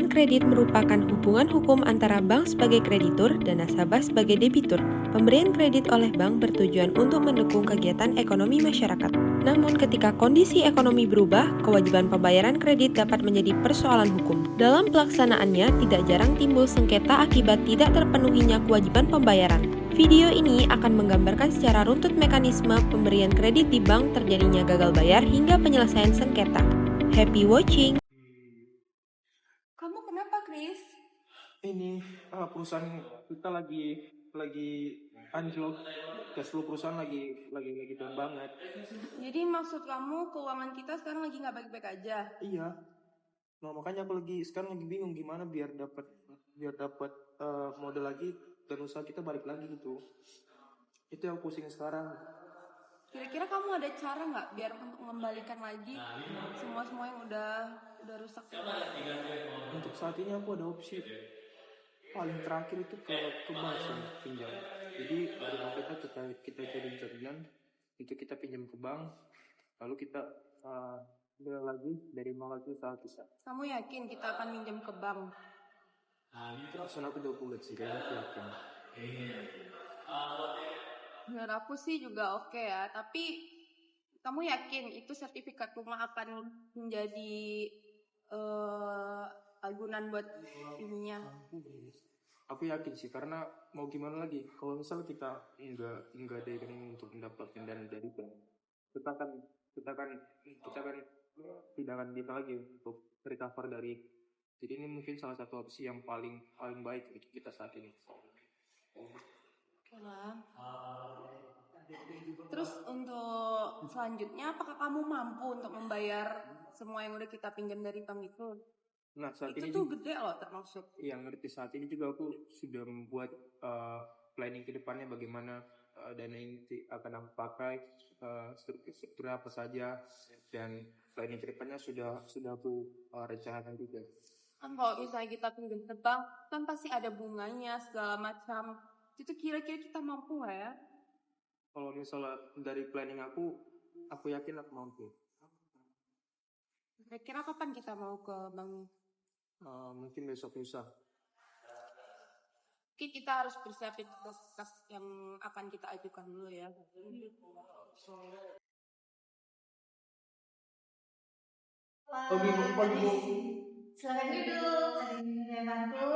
Pemberian kredit merupakan hubungan hukum antara bank sebagai kreditur dan nasabah sebagai debitur. Pemberian kredit oleh bank bertujuan untuk mendukung kegiatan ekonomi masyarakat. Namun ketika kondisi ekonomi berubah, kewajiban pembayaran kredit dapat menjadi persoalan hukum. Dalam pelaksanaannya, tidak jarang timbul sengketa akibat tidak terpenuhinya kewajiban pembayaran. Video ini akan menggambarkan secara runtut mekanisme pemberian kredit di bank, terjadinya gagal bayar hingga penyelesaian sengketa. Happy watching! Kamu kenapa, Chris? Ini perusahaan kita lagi anjlok, cash flow perusahaan lagi down banget. Jadi maksud kamu keuangan kita sekarang lagi nggak baik-baik aja? Iya. Nah makanya aku sekarang lagi bingung gimana biar dapat modal lagi dan usaha kita balik lagi gitu. Itu yang pusing sekarang. Kira-kira kamu ada cara nggak biar untuk mengembalikan lagi semua yang udah rusak? Untuk saat ini aku ada opsi paling terakhir itu ke bank sih pinjam. Jadi dari bank kita jadi jaminan itu kita pinjam ke bank, lalu kita beli lagi dari bank itu usaha kita. Kamu yakin kita akan minjem ke bank? Perasaan aku 20 sih kayaknya aku yakin. Menurut aku sih juga oke ya, tapi kamu yakin itu sertifikat rumah akan menjadi agunan buat ininya? Aku yakin sih karena mau gimana lagi kalau misal kita nggak ada yang untuk mendapatkan dana dari bank, kita kan tidak akan bisa lagi untuk recover dari. Jadi ini mungkin salah satu opsi yang paling baik untuk kita saat ini. Oke lah. Terus untuk selanjutnya, apakah kamu mampu untuk membayar semua yang udah kita pinjam dari bank itu? Nah saat itu ini tuh gede loh termasuk. Yang ngerti saat ini juga aku sudah membuat planning ke depannya bagaimana dana ini akan aku pakai, struktur apa saja, dan planning ke depannya sudah aku rencanakan juga. Kan kalau misalnya kita pinjam ke bank, kan pasti ada bunganya segala macam. Itu kira-kira kita mampu nggak ya? Kalau misalnya dari planning aku yakin aku mampu. Kira-kira kapan kita mau ke bank? Mungkin besok lusa. Mungkin kita harus persiapin berkas yang akan kita ajukan dulu ya. Silakan duduk. Ada yang bantu.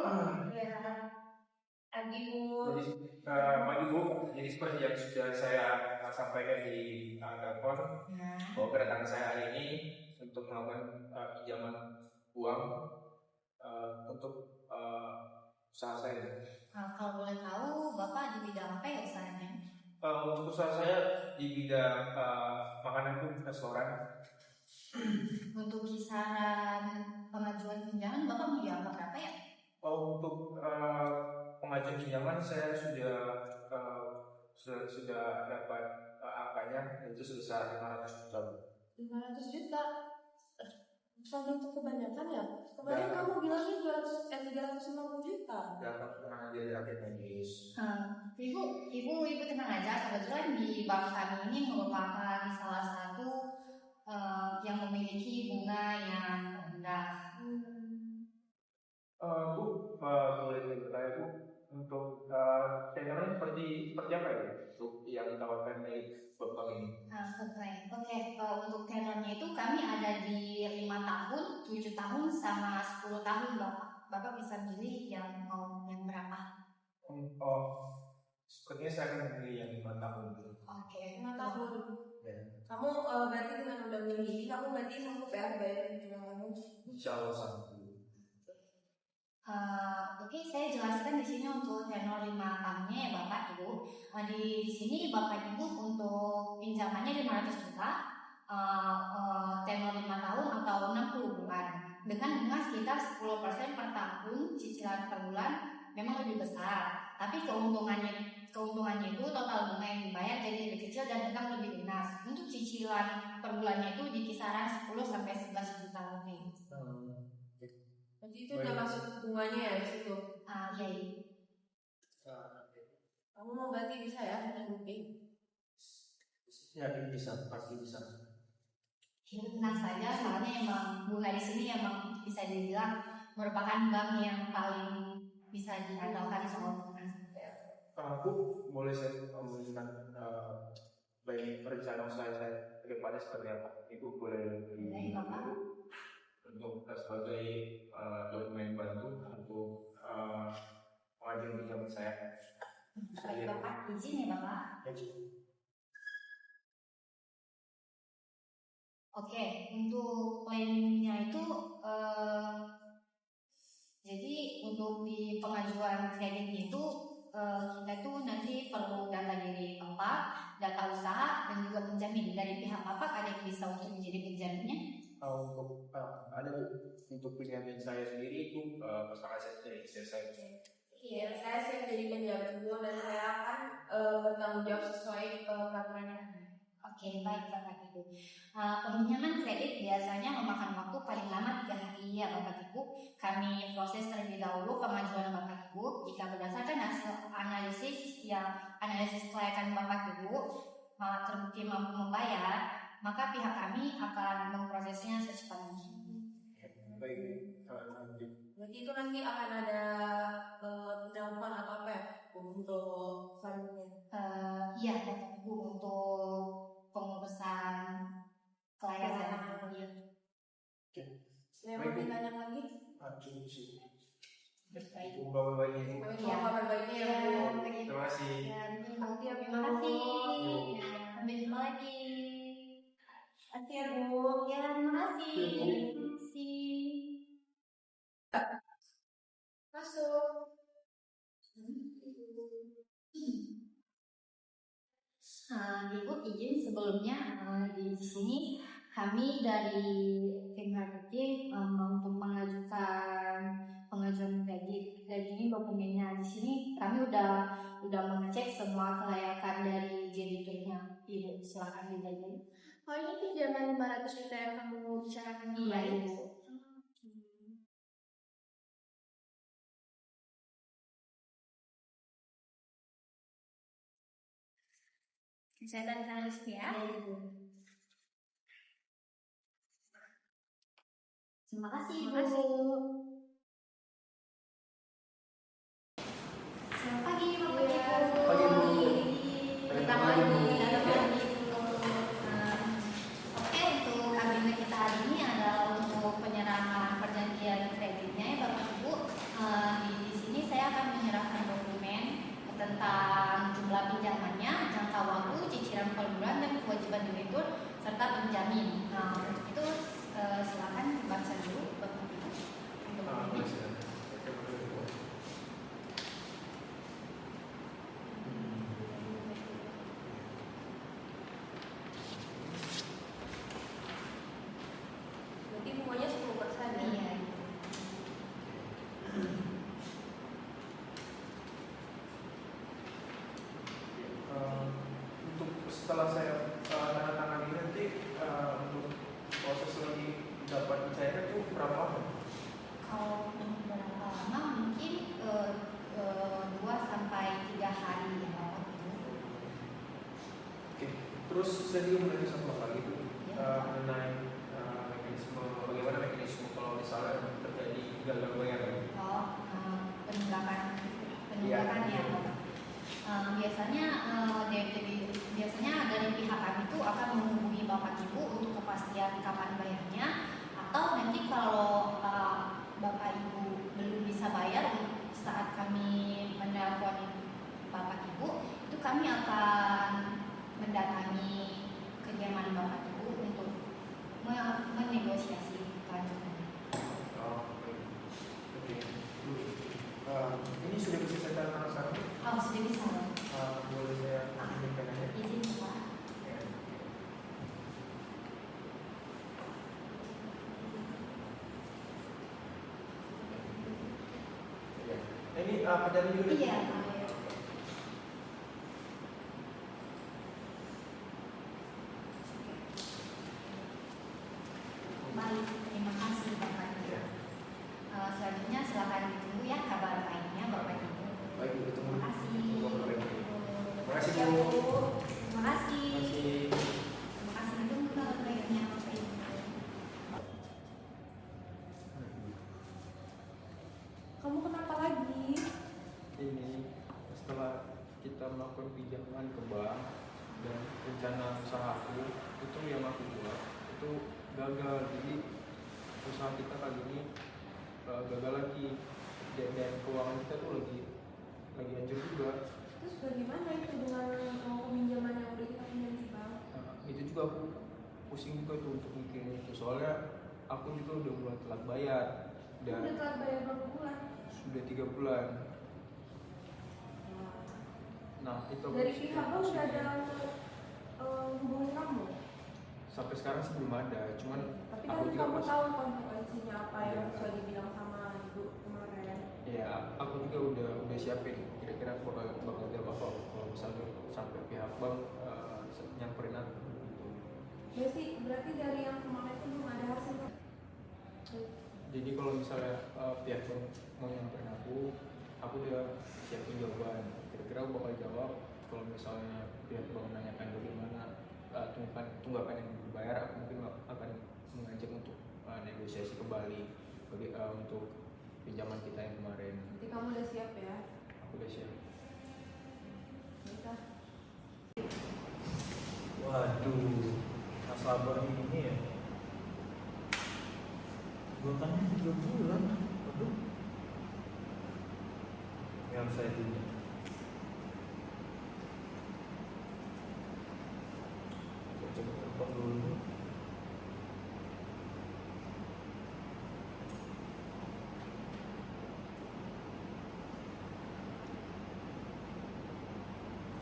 Pagi Bu. Pagi Bu, jadi seperti yang sudah saya sampaikan di telepon, bahwa kedatangan saya hari ini untuk melakukan pinjaman uang untuk usaha saya. Kalau boleh tahu, Bapak di bidang apa ya usahanya? Untuk usaha saya di bidang makanan Bu, restoran. Untuk kisaran pengajuan pinjaman, Bapak mau dianggap berapa ya? Untuk pengajuan pinjaman saya sudah dapat angkanya, itu sebesar 500 juta. 500 juta? Soalnya itu kebanyakan ya? Kemarin kamu bilangnya 350 juta. Dapat pernah dia akhir medis. Ibu tenang aja. Kebetulan di bank kami ini merupakan salah satu yang memiliki bunga yang rendah. Bu, boleh bertanya Bu, untuk tenornya seperti apa ya untuk yang ditawarkan dari bank ini? Oke. Untuk tenornya itu kami ada di 5 tahun, 7 tahun, sama 10 tahun Bapak bisa pilih yang mau yang berapa? Sepertinya saya akan memilih yang 5 tahun dulu. Oke. 5 tahun. Ya. Kamu berarti dengan udah milih ini, kamu berarti sanggup ya bayar pinjaman kamu? Insya Allah sanggup. Oke, saya jelaskan di sini untuk tenor 5 tahunnya ya Bapak Ibu. Di sini Bapak Ibu untuk pinjamannya 500 juta, tenor 5 tahun atau 60 bulan. Dengan bunga sekitar 10% per tahun, cicilan per bulan memang lebih besar. Tapi keuntungannya itu total bunga yang dibayar jadi lebih kecil dan tetap lebih lunas. Untuk cicilan per bulannya itu di kisaran 10 sampai 11 juta lebih. Berarti itu udah masuk bunganya ya di situ? Iya. Kamu mau berarti bisa ya? Ya, bisa, pasti bisa. Tenang saja, soalnya emang bunga di sini emang bisa dibilang merupakan bank yang paling bisa diandalkan soal keuangan. Aku boleh saya memberikan baik rencana usaha saya ke depannya seperti apa? Ibu boleh untuk sebagai dokumen bantu untuk pengajuan pinjaman saya. Baik Bapak, izin ya Bapak. Oke, untuk planningnya itu jadi untuk di pengajuan kredit itu kita tuh nanti perlu data diri Bapak, data usaha, dan juga penjamin. Dari pihak Bapak ada yang bisa untuk menjadi penjaminnya? Untuk ada untuk penjamin saya sendiri itu pasangan saya dari istri saya. Iya, saya siap jadi penjamin dulu dan saya akan bertanggung jawab sesuai peraturannya. Oke, baik Bapak Ibu. Peminjaman kredit biasanya memakan waktu paling lama 3 hari ya Bapak Ibu. Kami proses terlebih dahulu pengajuan Bapak Ibu. Jika berdasarkan hasil analisis kelayakan Bapak Ibu terbukti mampu membayar, maka pihak kami akan memprosesnya secepatnya. Baik, Berarti itu nanti akan ada pendampingan atau apa ya untuk selanjutnya? Iya Bapak Ibu, untuk pengurusan kelayakan. Iya. Oke. Saya mau ditanya lagi. Cukup sih. Baik. Bapak-bapaknya. Iya, kabar baiknya ya Bu. Terima kasih. Terima kasih. Sampai jumpa lagi. Kasih ya Bu. Ya, terima kasih. Terima kasih. Masuk. Ibu izin sebelumnya di sini kami dari tim marketing untuk mengajukan pengajuan kredit. Dan ini dokumennya di sini kami udah mengecek semua kelayakan dari krediturnya. Ibu silakan dibacain. Oh, ini pinjaman 500 juta yang kamu bicarakan Iya kemarin. Ibu. Saya tanda tangan di sini ya. Iya Ibu. Terima kasih Ibu. Terima kasih. Selamat pagi Bapak Iya, Ibu. pagi, Bu. Datang lagi. Oke, untuk agenda kita hari ini adalah untuk penyerahan perjanjian kreditnya ya Bapak Ibu. Di sini saya akan menyerahkan dokumen tentang jumlah pinjamannya, jangka waktu, cicilan per bulan, dan kewajiban debitur serta penjamin. Untuk itu silakan dibaca dulu Bapak Ibu. Untuk ini. Berarti bunganya 10% ya? Iya. Untuk setelah saya tanda tangan ini nanti untuk proses lagi dapat dicairkan itu berapa lama? Kalau berapa lama mungkin 2 sampai 3 hari ya Bapak Ibu. Oke. Terus saya juga menanyakan satu hal lagi Bu, mengenai mekanisme, bagaimana mekanisme kalau misalnya terjadi gagal bayar. Penegakan Iya. ya Bapak. Biasanya dari pihak kami itu akan menghubungi Bapak Ibu untuk kepastian kapan bayarnya, atau nanti kalau Bapak Ibu belum bisa bayar saat kami menelpon Bapak Ibu, itu kami akan mendatangi kediaman Bapak Ibu untuk menegosiasi kelanjutannya. Oke. Ini sudah bisa saya tanda tangan sekarang? Oh, sudah bisa. Boleh saya izinkan aja? Izin Pak. Ya. Ya. Ini penjamin juga? Iya. Baik, terima kasih Bapak Ibu. Ya. Selanjutnya silakan ditunggu ya kabar baiknya Bapak Ibu. Baik, Bu, Terima kasih. Terima kasih, Ya, Bu. Terima kasih. Terima kasih. Terima kasih, ditunggu kabar baiknya Bapak Ibu. melakukan pinjaman ke bank dan rencana usahaku itu yang aku buat itu gagal. Jadi usaha kita kali ini gagal lagi dan keuangan kita tuh lagi hancur juga. Terus bagaimana itu dengan pinjaman yang udah kita pinjam di bank? Nah, itu juga aku pusing juga tuh untuk mikirin itu, soalnya aku juga udah mulai telat bayar dan Udah telat bayar berapa bulan? sudah 3 bulan. Nah itu aku Dari pihak bank udah ada hubungan kamu? sampai sekarang sih belum ada, cuman Tapi aku kan juga kamu pas tahu konsekuensinya apa yang Iya. sudah dibilang sama ibu kemarin. ya aku juga udah siapin kira-kira aku bakal jawab apa kalau misalnya sampai pihak bank nyamperin aku gitu. Ya sih, berarti dari yang kemarin itu belum ada hasil. Jadi kalau misalnya pihak bank mau nyamperin aku udah siapin jawaban. Kira-kira aku bakal jawab kalau misalnya pihak bank menanyakan bagaimana tunggakan yang dibayar, aku mungkin akan mengajak untuk negosiasi kembali untuk pinjaman kita yang kemarin. Nanti kamu udah siap ya? Aku udah siap. Bisa. Waduh, nasabah ini ya. Tunggakannya 3 bulan. Waduh. Yang saya tindak. Saya coba telepon dulu.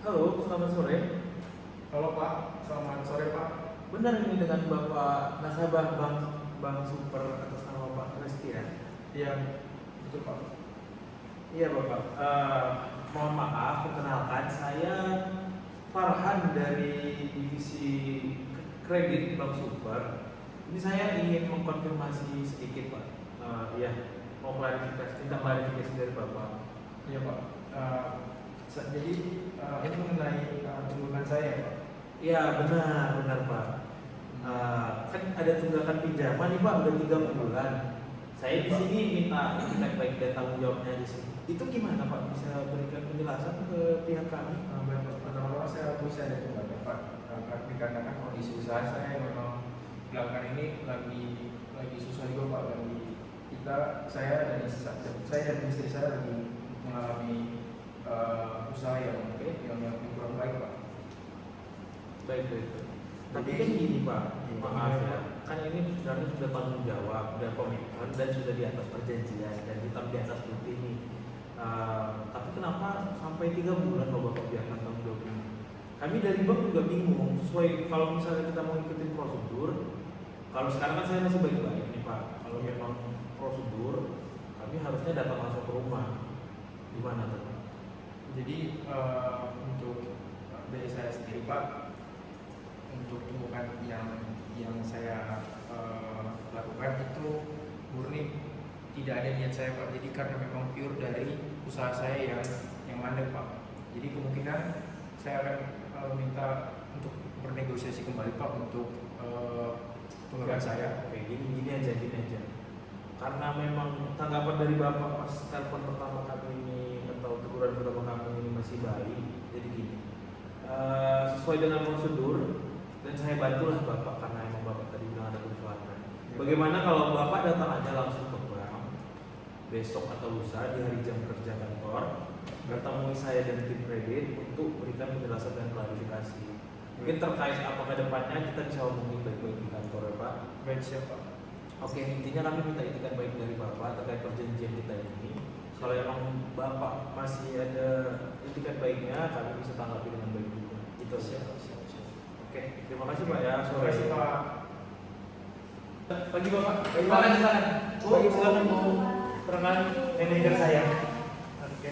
Halo, selamat sore. Halo Pak, selamat sore Pak. Benar ini dengan Bapak nasabah Bank Super atas nama Pak Resti ya? Iya, betul Pak. Iya Bapak. Mohon maaf, perkenalkan saya Farhan dari divisi kredit Bank Super. Ini saya ingin mengkonfirmasi sedikit Pak. Iya, mau klarifikasi, minta klarifikasi dari Bapak. Iya Pak. Jadi ini mengenai tunggakan saya Pak. Iya benar Pak. Kan ada tunggakan pinjaman nih Pak, udah 3 bulan. Saya di sini minta itikat baik dan tanggung jawabnya di sini. Itu gimana Pak? Bisa berikan penjelasan ke pihak kami? Pertama saya bisa ada tunggakan Pak. Dikarenakan kondisi usaha saya memang belakangan ini lagi susah juga Pak. Saya dan istri saya lagi mengalami usaha yang kurang baik Pak. Baik. Tapi Jadi- kan gini Pak, Iya, maaf iya, ya. Kan ini sebenarnya sudah tanggung jawab dan komitmen dan sudah di atas perjanjian dan hitam di atas putih nih. Tapi kenapa sampai 3 bulan loh Bapak biarkan tanggung jawab ini? Kami dari bank juga bingung. Sesuai kalau misalnya kita mau ikutin prosedur, kalau sekarang kan saya masih baik-baik nih Pak. Kalau memang prosedur, kami harusnya datang langsung ke rumah. Gimana tuh Pak? Jadi untuk dari saya sendiri Pak, untuk tunggakan yang saya lakukan itu murni tidak ada niat saya Pak. Jadi karena memang pure dari usaha saya yang mandek Pak. Jadi kemungkinan saya akan minta untuk bernegosiasi kembali Pak untuk tunggakan saya. Oke, gini aja. Karena memang tanggapan dari Bapak pas telepon pertama kami ini atau teguran pertama kami ini masih baik, jadi gini. Sesuai dengan prosedur dan saya bantulah Bapak karena emang Bapak tadi bilang ada kesulitan. Bagaimana kalau Bapak datang aja langsung ke bank besok atau lusa di hari jam kerja kantor, bertemu saya dan tim kredit untuk berikan penjelasan dan klarifikasi. Mungkin terkait apa ke depannya kita bisa ngomongin baik-baik di kantor ya Pak. Baik siapa? Oke, intinya kami minta itikat baik dari Bapak terkait perjanjian kita ini. Kalau emang Bapak masih ada itikat baiknya, kami bisa tanggapi dengan baik juga. Itu aja. Siap. Oke, terima kasih Pak ya. Terima kasih Pak. Pagi Bapak. Silakan. Pagi silakan mau keterangan manajer saya. Oke.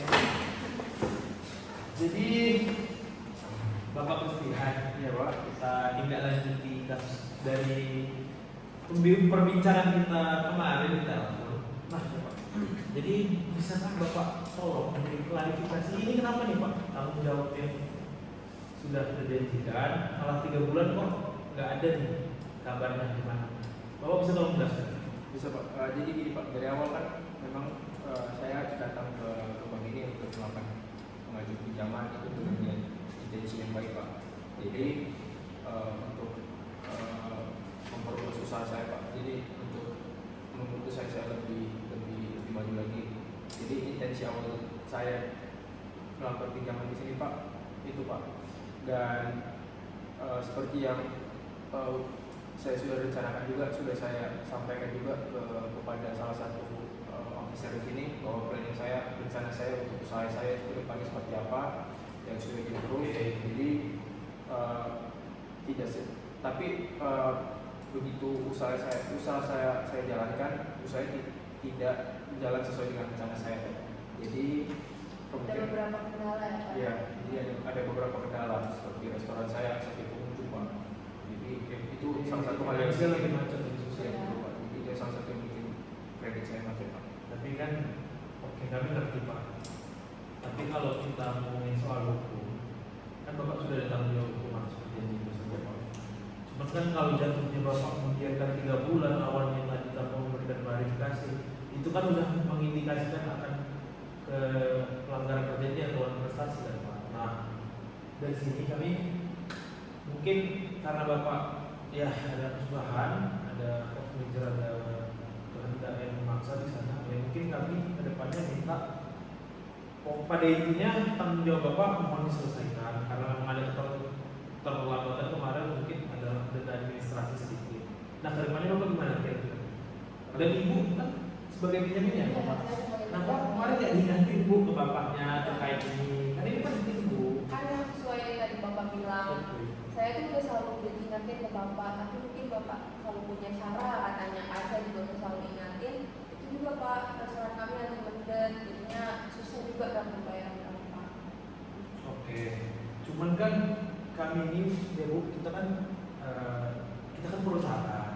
Jadi Bapak Kristian, ya Pak, kita tindak lanjuti kasus dari perbincangan kita kemarin di telepon. Nah, ya Pak. Jadi bisakah Bapak tolong memberi klarifikasi ini kenapa nih Pak? Tanggung jawabnya sudah dijanjikan, malah 3 bulan kok nggak ada nih kabarnya gimana? Bapak bisa tolong jelaskan? Bisa Pak. Jadi gini Pak, dari awal kan memang saya datang ke bank ini untuk melakukan pengajuan pinjaman itu dengan intensi yang baik Pak. Jadi untuk memperluas usaha saya Pak. Jadi untuk menurut saya lebih maju lagi. Jadi intensi awal saya melakukan pinjaman di sini Pak itu Pak. Dan seperti yang saya sudah rencanakan juga, sudah saya sampaikan juga kepada salah satu officer di sini bahwa planning saya, rencana saya untuk usaha saya ke depannya seperti apa yang sudah di-approve. Jadi tapi begitu usaha saya jalankan, usaha tidak jalan sesuai dengan rencana saya. Jadi Ada beberapa kendala ya Pak? Iya, jadi ada beberapa kendala seperti restoran saya seperti pengunjung Pak. Jadi itu salah satu hal yang saya lagi macet di sosial. Jadi itu salah satu yang bikin kredit saya macet Pak. Tapi kan oke, kami ngerti Pak. Tapi kalau kita ngomongin soal hukum, kan Bapak sudah ada tanggung jawab hukum seperti yang disebut Pak. Cuma kan kalau jatuhnya Bapak membiarkan 3 bulan awalnya tadi tanpa memberikan klarifikasi, itu kan sudah mengindikasikan akan ke pelanggaran perjanjian atau prestasi kan Pak. Nah, dari sini kami mungkin karena Bapak ya ada kesusahan, ada force major, ada kehendak yang memaksa di sana, ya mungkin kami kedepannya minta pada intinya tanggung jawab Bapak mohon diselesaikan karena memang ada keterlambatan kemarin, mungkin ada denda administrasi sedikit. Nah, kedepannya Bapak gimana kira-kira? Dan Ibu kan sebagai penjaminnya Bapak. Nah, Pak kemarin nggak diingatin Bu ke Bapaknya terkait ini? Kan ini penting Bu. Kan sesuai yang tadi Bapak bilang, saya tuh udah selalu ingatin ke Bapak, tapi mungkin Bapak kalau punya cara katanya saya juga udah selalu ingatin. Itu juga Pak, restoran kami nanti mendet, jadinya susah juga kan membayar Bapak. Oke. Cuman kan kami ini ya Bu, kita kan perusahaan.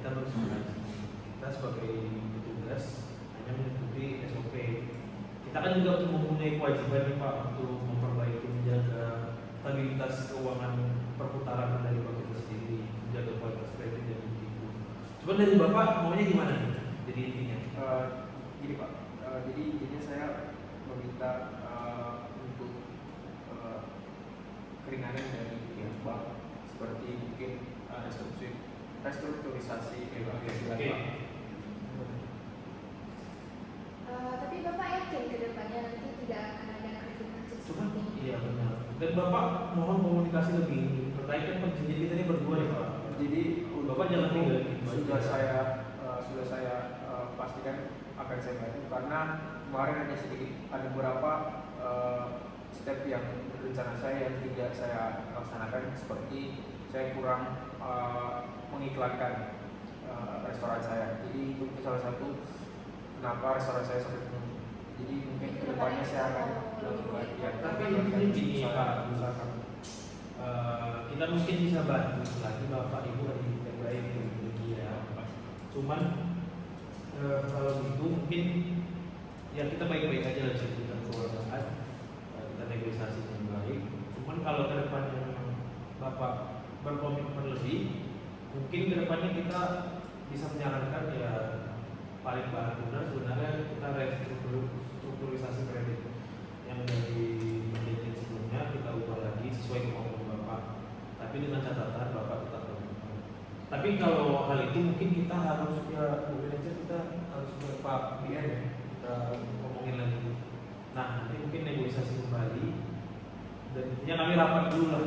Kita sebagai petugas hanya mengikuti SOP. Kita kan juga mempunyai kewajiban nih Pak untuk memperbaiki, menjaga stabilitas keuangan perputaran dari Bapak kita sendiri, menjaga kualitas kredit dan begitu. Cuman dari Bapak maunya gimana nih? Jadi intinya? Gini Pak, jadi intinya saya meminta untuk keringanan dari pihak bank, seperti mungkin restrukturisasi penghasilan Pak. Tapi Bapak yakin ke depannya nanti tidak akan ada kredit macet Cuman seperti ini? iya benar. Dan Bapak mohon komunikasi lebih terkait kan perjanjian kita ini berdua nih Pak. Jadi Bapak jangan tinggal gitu. sudah saya pastikan akan saya bantu karena kemarin ada beberapa step yang rencana saya yang tidak saya laksanakan, seperti saya kurang mengiklankan restoran saya. Jadi itu salah satu kenapa restoran saya sampai penuh. Jadi mungkin kedepannya saya akan lebih ya, Tapi ini gini Pak, misalkan kita mungkin bisa bantu lagi Bapak Ibu ada yang baik bagi ya. Cuman kalau gitu mungkin ya kita baik-baik aja lah kita keluargaan, kita negosiasi dengan baik. Cuman kalau ke depannya memang Bapak berkomitmen lebih, mungkin ke depannya kita bisa menyarankan ya paling benar sebenarnya kita restrukturisasi kredit yang dari perjanjian sebelumnya kita ubah lagi sesuai kemampuan Bapak. Tapi dengan catatan Bapak tetap berkomitmen. Tapi kalau hal itu mungkin kita harus kita harus ke Pak BN ya, kita ngomongin lagi. Nah nanti mungkin negosiasi kembali dan intinya kami rapat dulu lah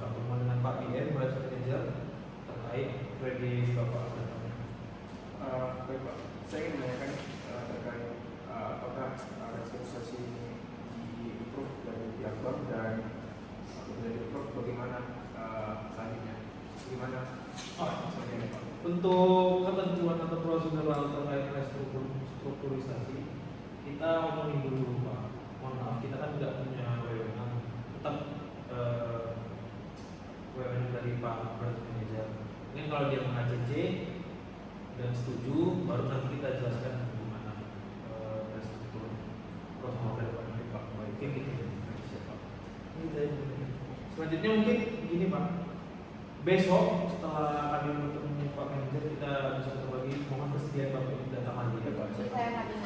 pertemuan dengan Pak BN branch manager terkait kredit Bapak. Baik Pak, saya ingin menanyakan terkait apakah restrukturisasi di-approve dari pihak bank, dan apabila di-approve bagaimana selanjutnya? Gimana selanjutnya Pak? Untuk ketentuan atau prosedural terkait restrukturisasi kita ngomongin dulu Pak. Mohon maaf kita kan tidak punya wewenang, tetap wewenang dari Pak branch manager. Mungkin kalau dia meng-ACC dan setuju, baru nanti kita jelaskan bagaimana restruktur prosedur dari Pak. Mungkin gitu. Selanjutnya mungkin gini Pak, besok setelah kami bertemu Pak Manager kita bisa ketemu lagi. Mohon kesediaan Bapak untuk datang lagi ya Pak.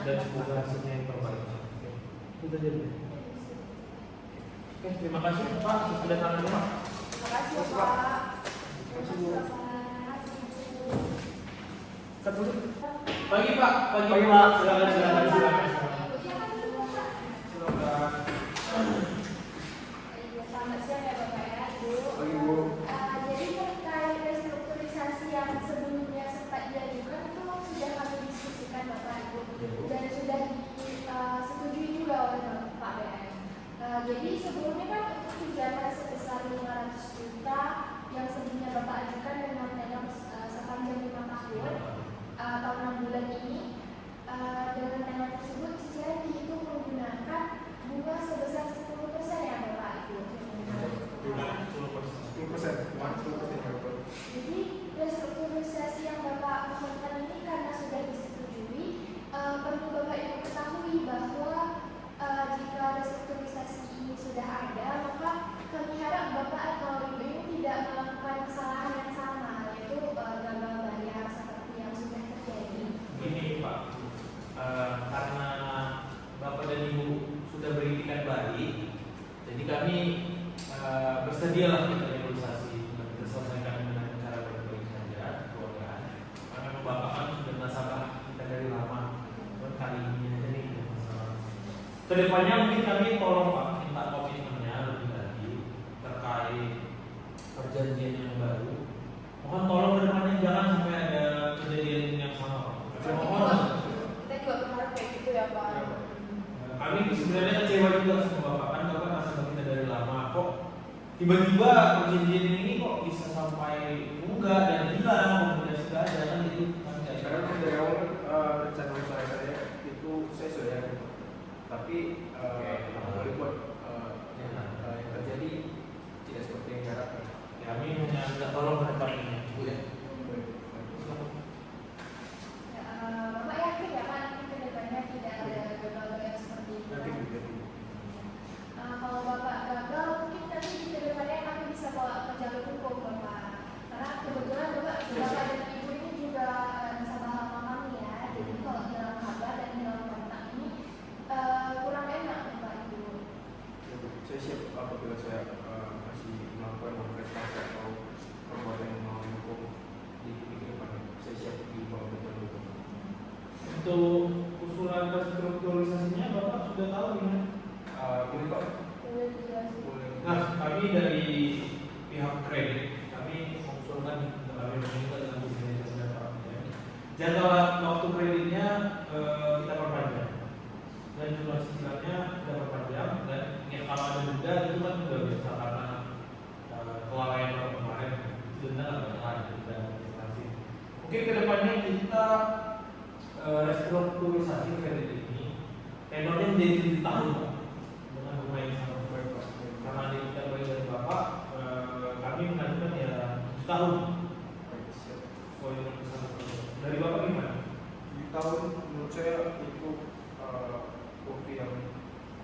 Dan semoga hasilnya yang terbaik. Kita jadi. Oke, terima kasih Pak sudah tangannya Pak. Terima kasih ya Pak. Pagi Pak, pagi Pak, silakan. Selamat siang ya Bapak ya, Bu. Pagi, Bu. Jadi terkait restrukturisasi yang sebelumnya sempat diajukan itu sudah kami diskusikan Bapak Ibu dan sudah disetujui juga oleh Pak BM. Jadi sebelumnya kan untuk pinjaman sebesar 500 juta yang sebelumnya Bapak ajukan dengan tenor sepanjang 5 tahun atau 6 bulan ini, dengan tenor tersebut cicilan dihitung menggunakan bunga sebesar 10% ya Bapak Ibu. 10%. Jadi restrukturisasi yang Bapak mohonkan ini karena sudah disetujui, perlu Bapak Ibu ketahui bahwa jika restrukturisasi ini sudah ada, maka kami harap Bapak atau Ibu ini tidak melakukan kesalahan yang sama, yaitu gagal bayar seperti yang sudah terjadi. Begini Pak, karena Bapak dan Ibu sudah beritikat baik, jadi kami bersedialah kita negosiasi dan kita selesaikan dengan cara baik-baik saja, keluargaan. Karena Bapak kan sudah nasabah kita dari lama, dan kali ini aja nih ada masalah. Kedepannya mungkin kami tolong Pak minta komitmennya lebih lagi terkait perjanjian yang baru. Mohon tolong kedepannya jangan sampai ada kejadian yang sama Pak. Kita juga berharap kayak gitu ya Pak. Kami sebenarnya kecewa juga sama Bapak, kan Bapak nasabah kita dari lama kok tiba-tiba perjanjian ini kok bisa sampai enggak dan hilang komunikasi sudah ada kan itu kan Karena kan dari awal rencana usaha saya itu saya sudah yakin, tapi boleh buat yang terjadi tidak seperti yang diharapkan. kami hanya minta tolong ke depannya. Boleh. Bapak yakin ya Pak nanti ke depannya tidak ada gagal bayar seperti itu? Yakin. Kalau Bapak gagal, mungkin nanti di kedepannya kami bisa bawa ke jalur hukum Bapak. Karena kebetulan Bapak dan Ibu ini juga nasabah lama kami ya. Jadi kalau hilang kabar dan hilang kontak ini kurang enak Bapak Ibu. Saya siap apabila saya masih melakukan prestasi atau perbuatan yang mau hukum di depan. Saya siap dibawa ke jalur hukum. Untuk usulan restrukturisasinya Bapak sudah tahu gimana? Boleh Pak? Boleh dijelasin. Boleh. Nah, kami dari pihak kredit kami mengusulkan kami meminta dengan Bu Manajer dan Pak BM. Jangka waktu kreditnya kita perpanjang dan jumlah cicilannya kita perpanjang dan yang kalau ada denda itu kan sudah biasa karena kelalaian Bapak kemarin denda ada denda administrasi. Mungkin kedepannya kita restrukturisasi kredit ini tenornya menjadi 7 tahun Pak, dengan bunga yang sangat baik Pak. Karena kita baik dari Bapak, kami mengajukan ya 7 tahun sesuai dengan kesalahan dari Bapak gimana? 7 tahun menurut saya itu waktu yang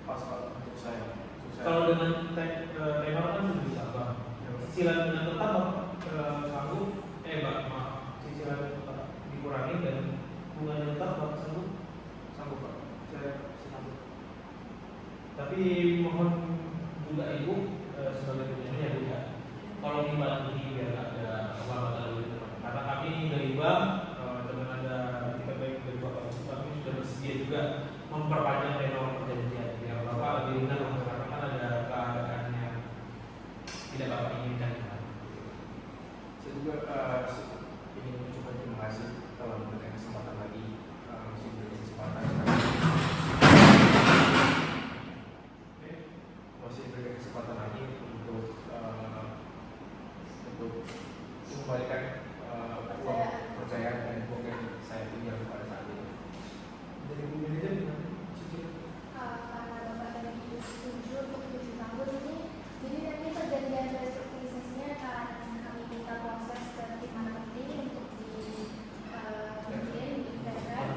pas Pak untuk saya. Kalau dengan tenor kan sudah bisa Pak. Cicilan dengan tetap sanggup, cicilan tetap dikurangi dan bunga yang tetap Bapak sanggup Pak. Saya sanggup. Tapi mohon juga Ibu sebagai penyanyi ya Bu ya, kalau dibantu biar ada lama lalu karena kami dari bank dengan ada kita baik dari Bapak Ibu kami sudah bersedia juga memperpanjang tenor perjanjian biar Bapak lebih ringan karena kan ada keadaan yang tidak Bapak inginkan. Saya juga ingin mengucapkan terima kasih telah memberikan kesempatan lagi, masih memberikan kesempatan. Masih memberikan kesempatan lagi untuk mengembalikan uang kepercayaan dan uang yang saya punya pada saat ini. Dari Bu Manajer Karena Bapak dan Ibu setuju untuk 7 tahun ini, jadi nanti perjanjian restrukturisasinya akan kami minta proses ke tim marketing untuk dibikin, dipegang.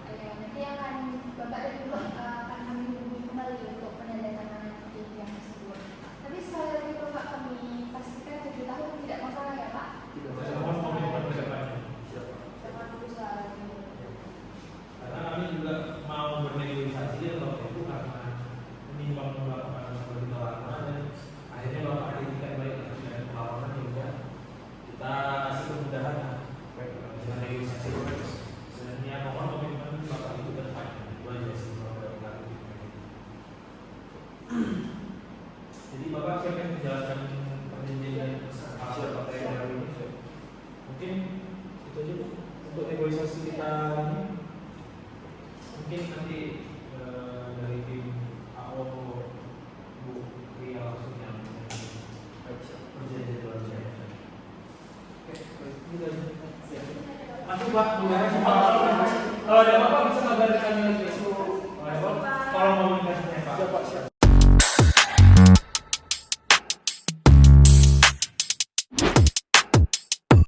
Nanti akan Bapak dan Ibu akan kami hubungi kembali untuk penandatanganan perjanjian tersebut. Tapi sekali lagi Bapak kami pastikan 7 tahun tidak masalah ya Pak? Tidak mohon komitmen ke depannya. Jangan berusaha lagi. Karena kami juga mau bernegosiasi waktu itu karena menimbang melakukan sebagai Jadi Bapak siapa yang menjalankan perjanjian hasil partai baru ini? Mungkin itu aja Bu. Untuk negosiasi kita ini mungkin nanti dari tim AO Bu Ria langsung yang perjanjian baru saya. Oke, itu aja. Masuk Pak, kalau ada Bapak bisa kabarin kami lagi.